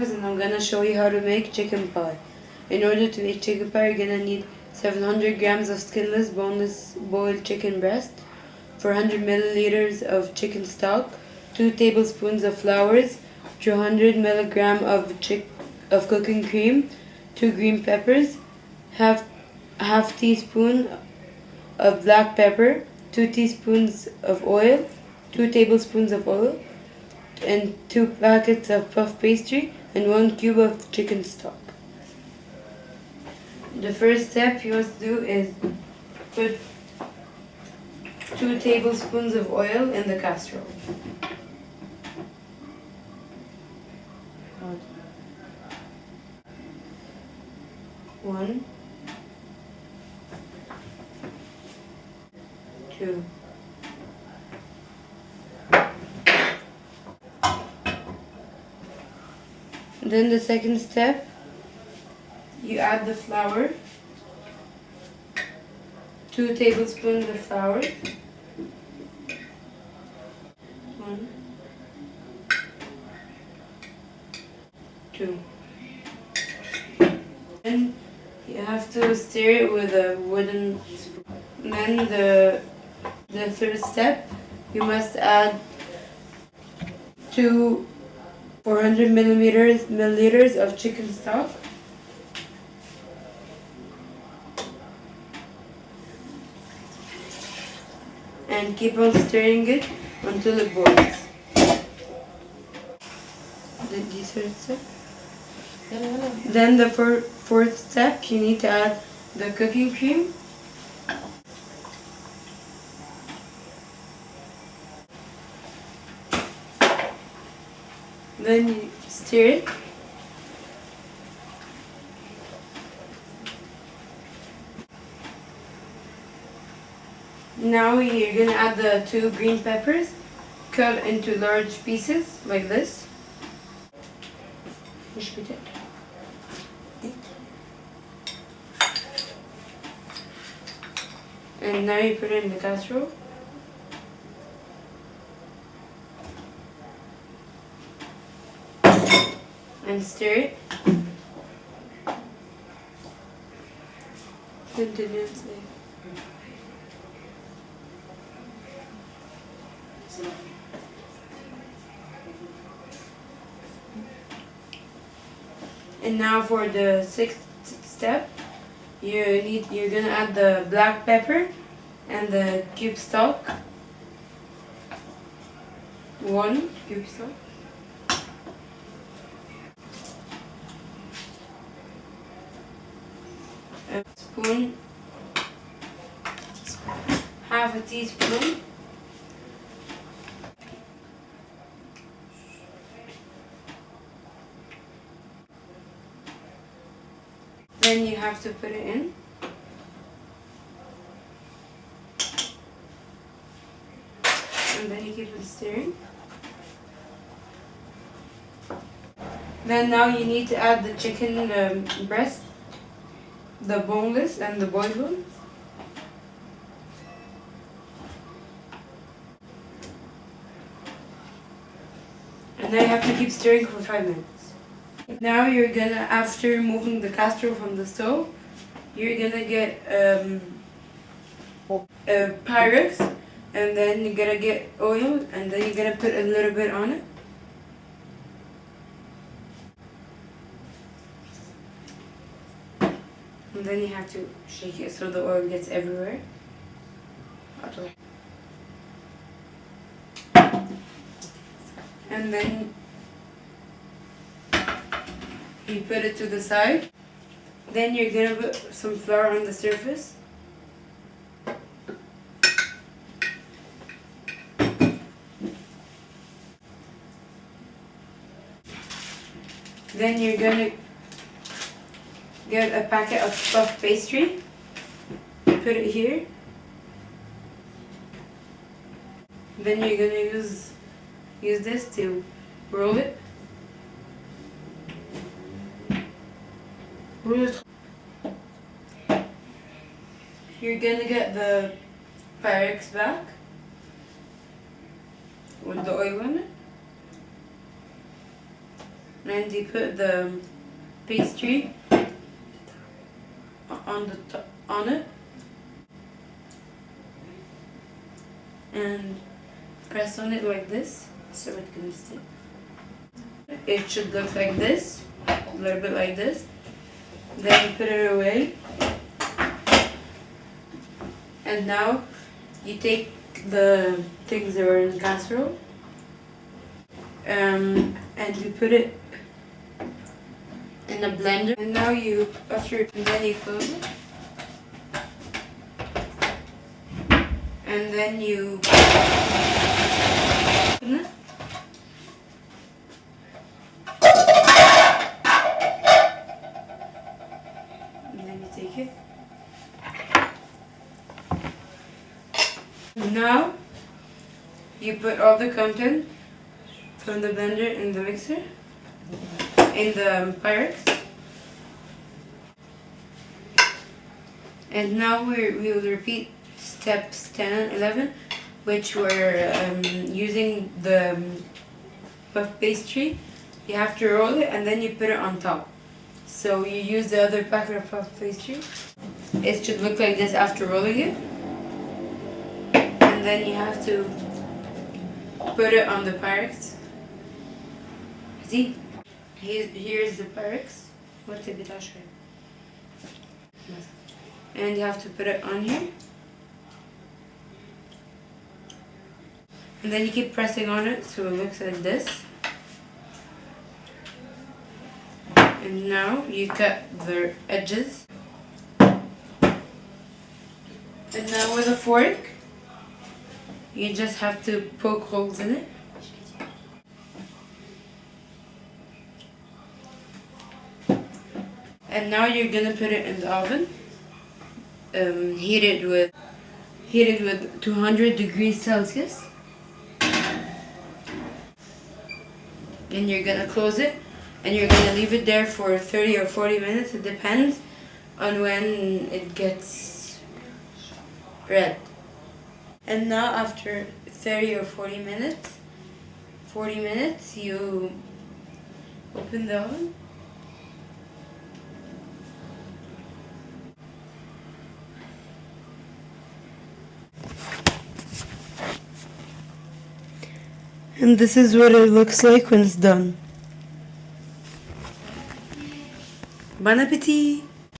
And I'm gonna show you how to make chicken pie. In order to make chicken pie, you're gonna need 700 grams of skinless, boneless boiled chicken breast, 400 milliliters of chicken stock, 2 tablespoons of flour, 200 milligram of cooking cream, 2 green peppers, half teaspoon of black pepper, 2 teaspoons of oil, 2 tablespoons of oil, and 2 packets of puff pastry and 1 cube of chicken stock. The first step you must do is put 2 tablespoons of oil in the casserole. One, two. Then the second step, you add the flour, 2 tablespoons of flour, 1, 2. Then you have to stir it with a wooden spoon. Then the third step, you must add 2 400 milliliters of chicken stock, and keep on stirring it until it boils. The third step. Then the fourth step, you need to add the cooking cream. Then you stir it. Now you're gonna add the 2 green peppers, cut into large pieces like this. And now you put it in the casserole. And stir it. Continuously. And now for the sixth step, you're gonna add the black pepper and the cube stock. 1 cube stock. A spoon, half a teaspoon, then you have to put it in. And then you keep it stirring. Then now you need to add the chicken breast, the boneless and the boiled ones. And then you have to keep stirring for 5 minutes. Now you're gonna, after removing the casserole from the stove, you're gonna get Pyrex, and then you're gonna get oil, and then you're gonna put a little bit on it. And then you have to shake it so the oil gets everywhere. And then you put it to the side. Then you're gonna put some flour on the surface. Then you're gonna get a packet of puff pastry, put it here. Then you're gonna use this to roll it. You're gonna get the Pyrex back with the oil in it. and you put the pastry on it and press on it like this so it can stick. It should look like this, a little bit like this. Then you put it away. And now you take the things that are in the casserole and you put it in a blender. And now then you close it. And then you open it. And then you take it. Now you put all the content from the blender in the mixer, in the Pyrex. And now we will repeat steps 10 and 11, which were using the puff pastry. You have to roll it and then you put it on top. So you use the other packet of puff pastry. It should look like this after rolling it. And then you have to put it on the Pyrex. See? Here's the Pyrex. And you have to put it on here. And then you keep pressing on it so it looks like this. And now you cut the edges. And now with a fork, you just have to poke holes in it. And now you're gonna put it in the oven, heated with 200 degrees Celsius. And you're gonna close it, and you're gonna leave it there for 30 or 40 minutes. It depends on when it gets red. And now after 30 or 40 minutes, you open the oven. And this is what it looks like when it's done. Bon appétit!